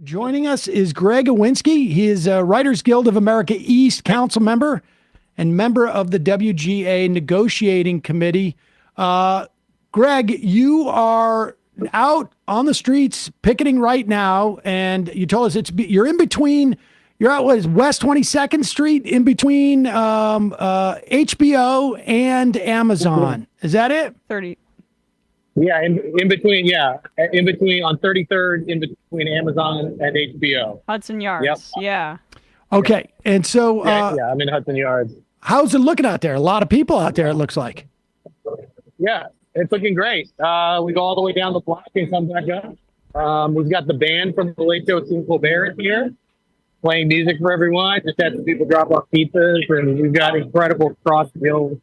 Joining us is Greg Iwinski. He is a Writers Guild of America East Council member and member of the WGA Negotiating Committee. Greg, you are out on the streets picketing right now, and you told us you're in between. You're out West 22nd Street, in between HBO and Amazon. Is that it? 30. Yeah, in between. Yeah, in between on 33rd, in between Amazon and HBO. Hudson Yards. Yep. Yeah. Okay, and so yeah, I'm in Hudson Yards. How's it looking out there? A lot of people out there, it looks like. Yeah, it's looking great. We go all the way down the block and come back up. We've got the band from the Late Show with Colbert here, playing music for everyone. Just had some people drop off pizzas, and we've got incredible cross-guild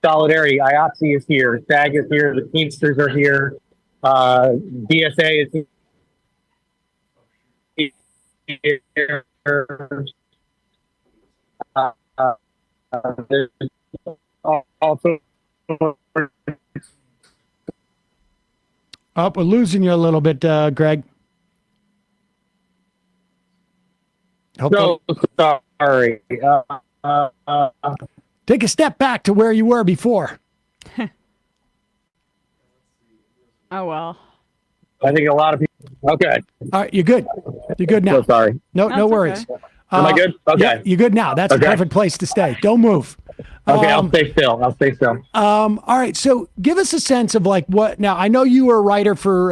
solidarity. IOTC is here, SAG is here, the Teamsters are here, DSA is here. There's also we're losing you a little bit, Greg. so sorry. Take a step back to where you were before. Oh, well. I think a lot of people. Okay. All right, you're good. You're good now. So sorry. No That's worries. okay. Am I good? Okay. Yeah, you're good now. That's Okay. a perfect place to stay. Don't move. Okay, I'll stay still. All right. So give us a sense of like what now. I know you were a writer for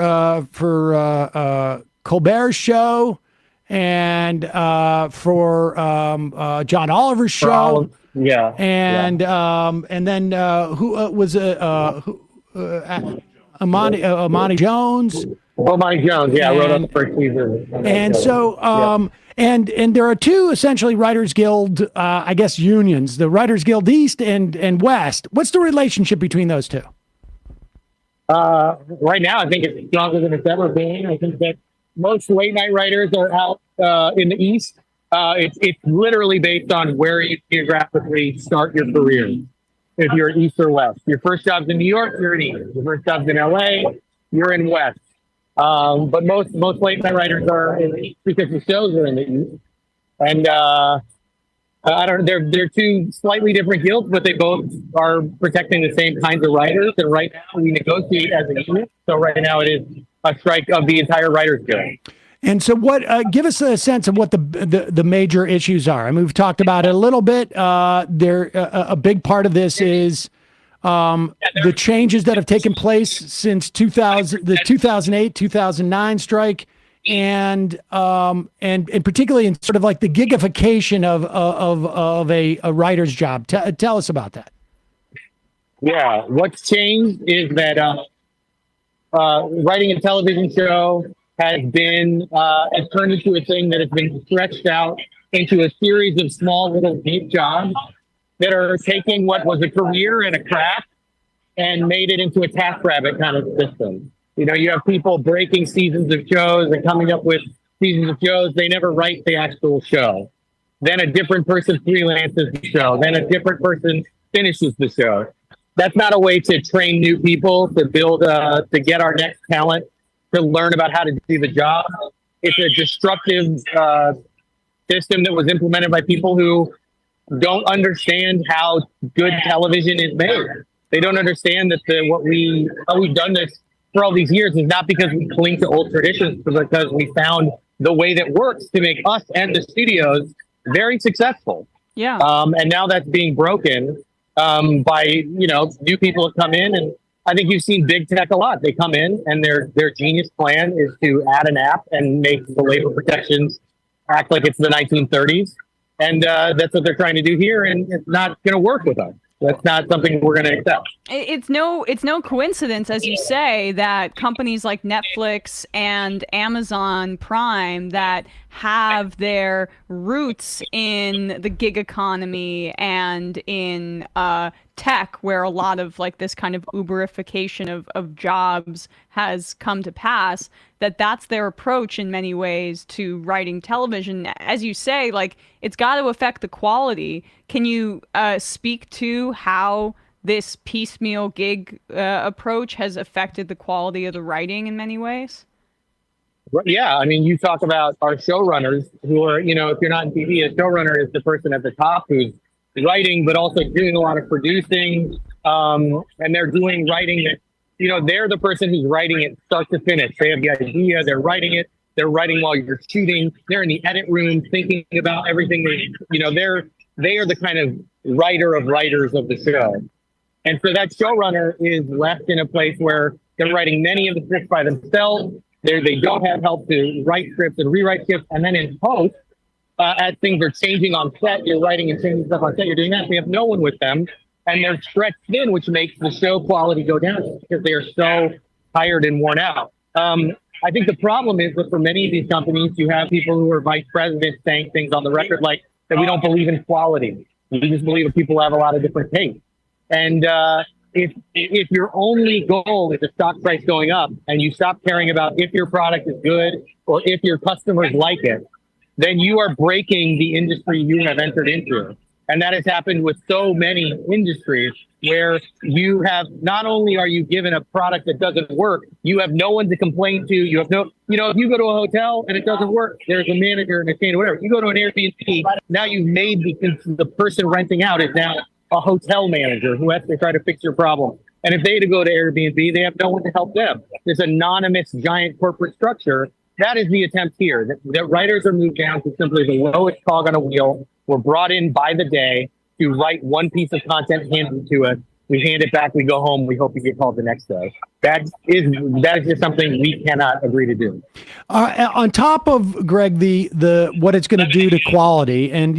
Colbert's show and for John Oliver's show. Yeah. And then who was Amani Jones? Oh, Mike Jones. Yeah, I wrote on the first season. And so, and there are two essentially Writers Guild, I guess, unions: the Writers Guild East and West. What's the relationship between those two? Right now, I think it's stronger than it's ever been. I think that most late night writers are out in the East. It's literally based on where you geographically start your career. If you're East or West, your first job's in New York, you're in East. Your first job's in LA, you're in West. But most late night writers are in the East because the shows are in the East. And I don't. They're two slightly different guilds, but they both are protecting the same kinds of writers. And right now we negotiate as a unit. So right now it is a strike of the entire Writers Guild. And so, what? Give us a sense of what the major issues are. I mean, we've talked about it a little bit. A big part of this is the changes that have taken place since 2000, the 2008, 2009 strike, and particularly in sort of like the gigafication of a writer's job. Tell us about that. Yeah, what's changed is that writing a television show has turned into a thing that has been stretched out into a series of small little deep jobs that are taking what was a career and a craft and made it into a TaskRabbit kind of system. You know, you have people breaking seasons of shows and coming up with seasons of shows. They never write the actual show. Then a different person freelances the show. Then a different person finishes the show. That's not a way to train new people, to build, to get our next talent, to learn about how to do the job. It's a destructive system that was implemented by people who don't understand how good television is made. They don't understand that how we've done this for all these years is not because we cling to old traditions, but because we found the way that works to make us and the studios very successful. Yeah. And now that's being broken by new people that come in, and I think you've seen big tech a lot. They come in and their genius plan is to add an app and make the labor protections act like it's the 1930s. And that's what they're trying to do here. And it's not going to work with us. That's not something we're going to accept. It's no coincidence, as you say, that companies like Netflix and Amazon Prime that have their roots in the gig economy and in tech, where a lot of like this kind of Uberification of jobs has come to pass, that's their approach in many ways to writing television. As you say, like, it's got to affect the quality. Can you speak to how this piecemeal gig approach has affected the quality of the writing in many ways? Yeah, I mean, you talk about our showrunners who are, if you're not in TV, a showrunner is the person at the top who's writing, but also doing a lot of producing. And they're doing writing that, they're the person who's writing it start to finish. They have the idea, they're writing it, they're writing while you're shooting, they're in the edit room thinking about everything. They are the kind of writer of writers of the show. And so that showrunner is left in a place where they're writing many of the scripts by themselves. They don't have help to write scripts and rewrite scripts. And then in post, as things are changing on set, you're writing and changing stuff on set, you're doing that. We have no one with them. And they're stretched thin, which makes the show quality go down because they are so tired and worn out. I think the problem is that for many of these companies, you have people who are vice presidents saying things on the record like that we don't believe in quality. We just believe that people have a lot of different tastes. And if your only goal is the stock price going up and you stop caring about if your product is good or if your customers like it, then you are breaking the industry you have entered into. And that has happened with so many industries where you have, not only are you given a product that doesn't work, you have no one to complain to. You have no, if you go to a hotel and it doesn't work, there's a manager and a chain or whatever. You go to an Airbnb, now you've made the person renting out is now a hotel manager who has to try to fix your problem. And if they had to go to Airbnb, they have no one to help them. This anonymous giant corporate structure. That is the attempt here, that writers are moved down to simply the lowest cog on a wheel. We're brought in by the day to write one piece of content, hand it to us. We hand it back, we go home, we hope we get called the next day. That is just something we cannot agree to do. On top of, Greg, the what it's going to do to quality, and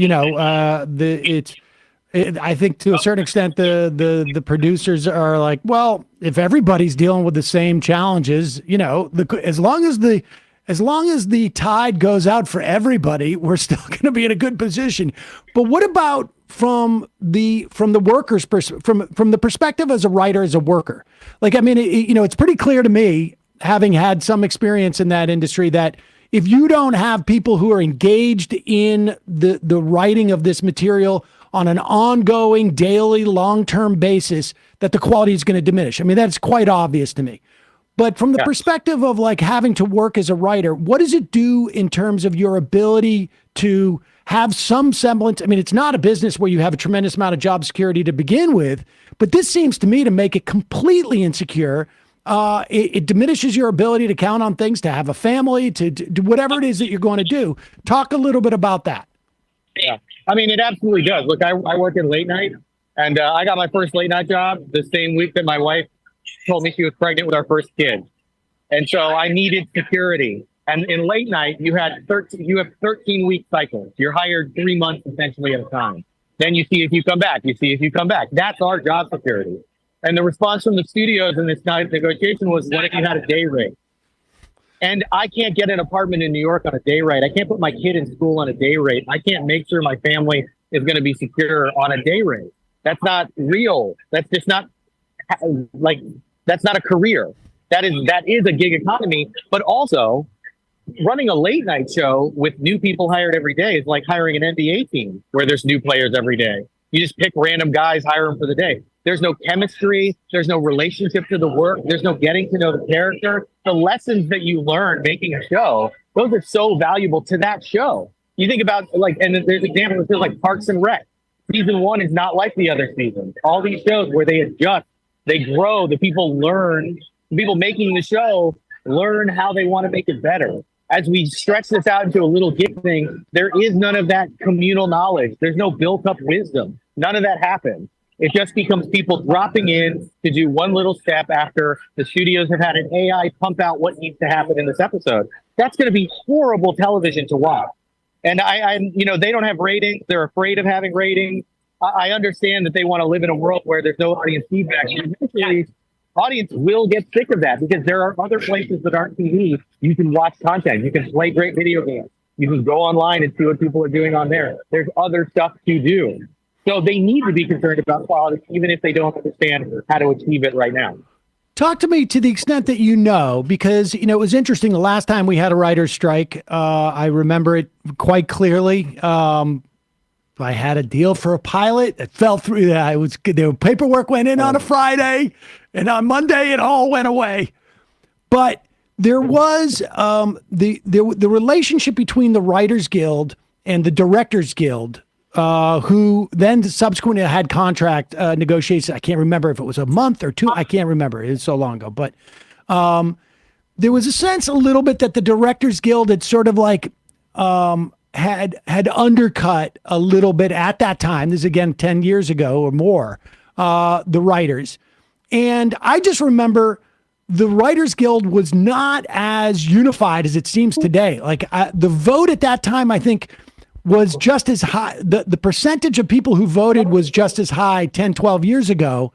I think to a certain extent the producers are like, well, if everybody's dealing with the same challenges, as long as the tide goes out for everybody, we're still going to be in a good position. But what about from the worker's from the perspective as a writer, as a worker? Like, I mean, it's pretty clear to me, having had some experience in that industry, that if you don't have people who are engaged in the writing of this material on an ongoing, daily, long-term basis, that the quality is going to diminish. I mean, that's quite obvious to me. But from the perspective of like having to work as a writer, what does it do in terms of your ability to have some semblance? I mean, it's not a business where you have a tremendous amount of job security to begin with, but this seems to me to make it completely insecure. It diminishes your ability to count on things, to have a family, to do whatever it is that you're going to do. Talk a little bit about that. Yeah, I mean, it absolutely does. Look, I work in late night, and I got my first late night job the same week that my wife told me she was pregnant with our first kid. And so I needed security. And in late night, you have 13-week cycles. You're hired 3 months essentially at a time. Then you see if you come back. That's our job security. And the response from the studios in this night negotiation was, what if you had a day rate? And I can't get an apartment in New York on a day rate. I can't put my kid in school on a day rate. I can't make sure my family is going to be secure on a day rate. That's not real. That's just not that's not a career. That is a gig economy. But also, running a late night show with new people hired every day is like hiring an NBA team where there's new players every day. You just pick random guys, hire them for the day. There's no chemistry. There's no relationship to the work. There's no getting to know the character. The lessons that you learn making a show, those are so valuable to that show. You think about and there's examples of like Parks and Rec. Season 1 is not like the other seasons. All these shows where they adjust, they grow, the people learn, the people making the show learn how they want to make it better. As we stretch this out into a little gig thing, there is none of that communal knowledge. There's no built up wisdom. None of that happens. It just becomes people dropping in to do one little step after the studios have had an AI pump out what needs to happen in this episode. That's going to be horrible television to watch. And they don't have ratings. They're afraid of having ratings. I understand that they want to live in a world where there's no audience feedback. Eventually, audience will get sick of that because there are other places that aren't TV. You can watch content. You can play great video games. You can go online and see what people are doing on there. There's other stuff to do. So they need to be concerned about quality, even if they don't understand how to achieve it right now. Talk to me to the extent that because, it was interesting. The last time we had a writer's strike, I remember it quite clearly. I had a deal for a pilot that fell through. The paperwork went in on a Friday, and on Monday it all went away. But there was the relationship between the Writers Guild and the Directors Guild, who then subsequently had contract negotiations. I can't remember if it was a month or two. I can't remember. It was so long ago. But there was a sense a little bit that the Directors Guild had sort of like had undercut a little bit at that time. This is again 10 years ago or more, the writers. And I just remember the Writers Guild was not as unified as it seems today. Like the vote at that time, I think, was just as high. The percentage of people who voted was just as high 10, 12 years ago,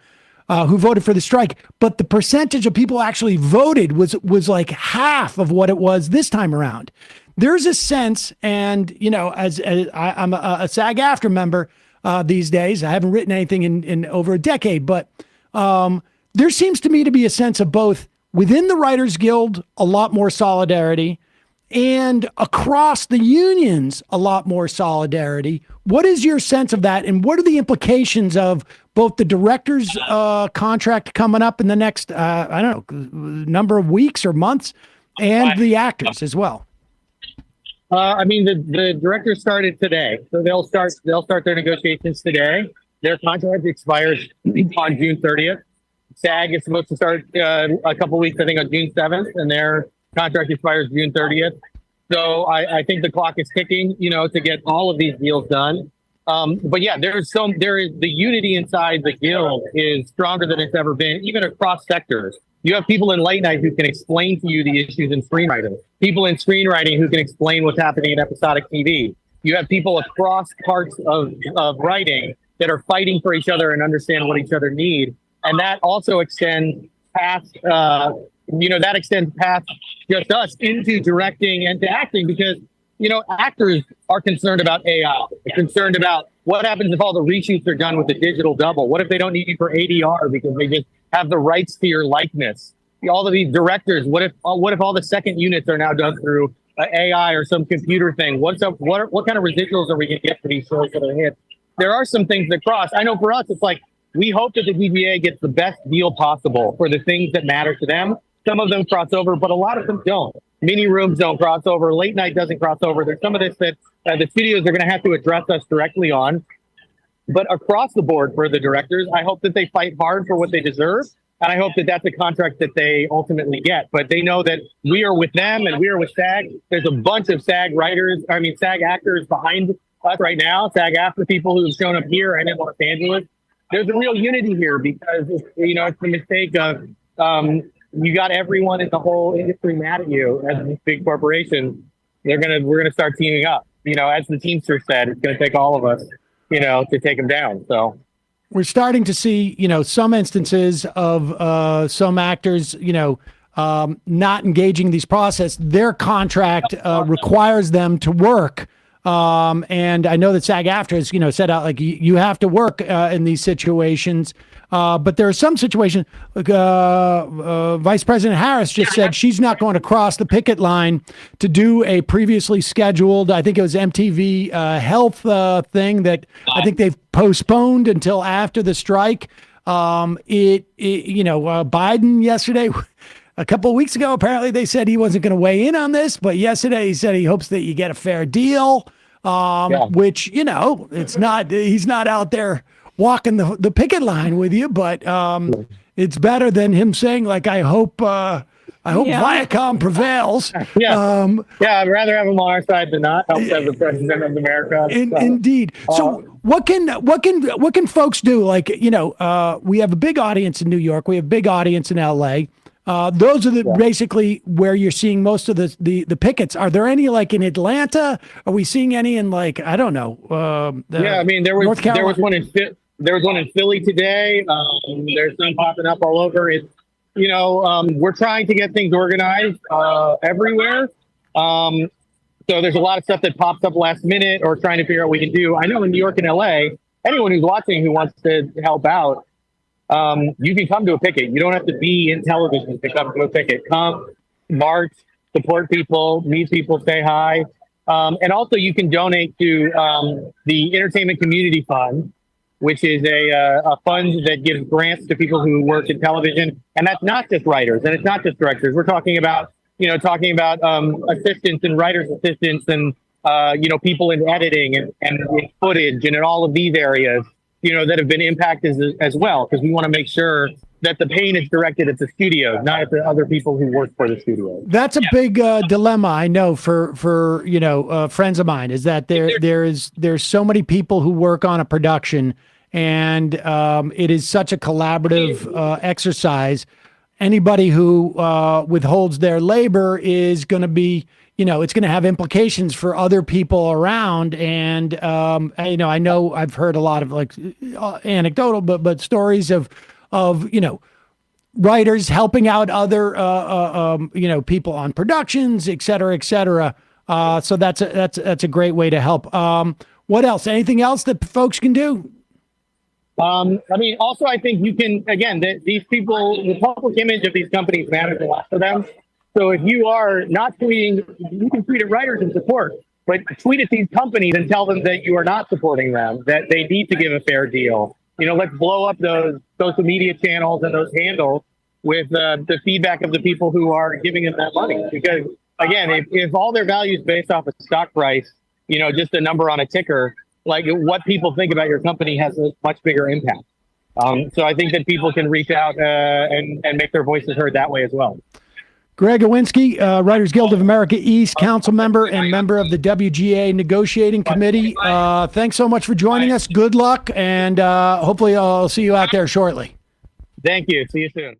who voted for the strike. But the percentage of people actually voted was like half of what it was this time around. There's a sense, and you know, as I'm a SAG-AFTRA member these days, I haven't written anything in over a decade, but there seems to me to be a sense of both within the Writers Guild, a lot more solidarity, and across the unions, a lot more solidarity. What is your sense of that? And what are the implications of both the director's contract coming up in the next, I don't know, number of weeks or months, and the actors as well? I mean, the directors started today, so they'll start their negotiations today. Their contract expires on June 30th. SAG is supposed to start a couple weeks, I think, on June 7th, and their contract expires June 30th. So I think the clock is ticking, you know, to get all of these deals done. But yeah, there is the unity inside the guild is stronger than it's ever been, even across sectors. You have people in late night who can explain to you the issues in screenwriting, people in screenwriting who can explain what's happening in episodic TV. You have people across parts of writing that are fighting for each other and understand what each other need. And that also extends past, that extends past just us into directing and to acting, because, you know, actors are concerned about AI. They're concerned about what happens if all the reshoots are done with a digital double. What if they don't need you for ADR because they just have the rights to your likeness? All of these directors, what if all the second units are now done through AI or some computer thing? What kind of residuals are we going to get for these shows that are hit? There are some things that cross. I know for us, it's like, we hope that the DGA gets the best deal possible for the things that matter to them. Some of them cross over, but a lot of them don't. Mini rooms don't cross over. Late night doesn't cross over. There's some of this that the studios are going to have to address us directly on. But across the board for the directors, I hope that they fight hard for what they deserve. And I hope that that's a contract that they ultimately get. But they know that we are with them and we are with SAG. There's a bunch of SAG actors behind us right now, SAG-AFTRA people who've shown up here and in Los Angeles. There's a real unity here because it's the mistake of you got everyone in the whole industry mad at you as a big corporation. We're gonna start teaming up. You know, as the Teamster said, it's gonna take all of us, to take them down. So we're starting to see, some instances of some actors, not engaging these process. Their contract requires them to work. And I know that SAG-AFTRA has, set out like you have to work in these situations. But there are some situations like Vice President Harris just said she's not going to cross the picket line to do a previously scheduled, I think it was MTV health thing that I think they've postponed until after the strike. Biden yesterday, a couple of weeks ago, apparently they said he wasn't going to weigh in on this, but yesterday he said he hopes that you get a fair deal, which, it's not, he's not out there walking the picket line with you, but it's better than him saying like, I hope Viacom prevails. I'd rather have him on our side than not. Help as the president of America. Indeed. So what can folks do? Like, we have a big audience in New York. We have a big audience in LA. Those are basically where you're seeing most of the pickets. Are there any like in Atlanta? Are we seeing any in like, I don't know. There was one in Philly today. There's some popping up all over. It's, we're trying to get things organized everywhere. So there's a lot of stuff that pops up last minute or trying to figure out what we can do. I know in New York and LA, anyone who's watching who wants to help out, you can come to a picket. You don't have to be in television to come to a picket. Come, march, support people, meet people, say hi. And also you can donate to the Entertainment Community Fund, which is a fund that gives grants to people who work in television. And that's not just writers and it's not just directors. We're talking about talking about assistants and writers' assistants and people in editing and in footage and in all of these areas, that have been impacted as well, because we want to make sure that the pain is directed at the studios, not at the other people who work for the studios. That's a big dilemma, I know, for friends of mine, is that there's so many people who work on a production, and it is such a collaborative exercise. Anybody who withholds their labor is going to be, it's going to have implications for other people around. And I know I've heard a lot of anecdotal, but stories of writers helping out other people on productions, et cetera, et cetera. So that's a great way to help. What else? Anything else that folks can do? Also, I think you can, again, these people, the public image of these companies matters a lot to them. So if you are not tweeting, you can tweet at writers in support, but tweet at these companies and tell them that you are not supporting them, that they need to give a fair deal. Let's blow up those social media channels and those handles with the feedback of the people who are giving them that money. Because again, if all their value is based off of stock price, just a number on a ticker, like what people think about your company has a much bigger impact. So I think that people can reach out and make their voices heard that way as well. Greg Iwinski, Writers Guild of America East council member and member of the WGA negotiating committee. Thanks so much for joining us. Good luck, and hopefully I'll see you out there shortly. Thank you. See you soon.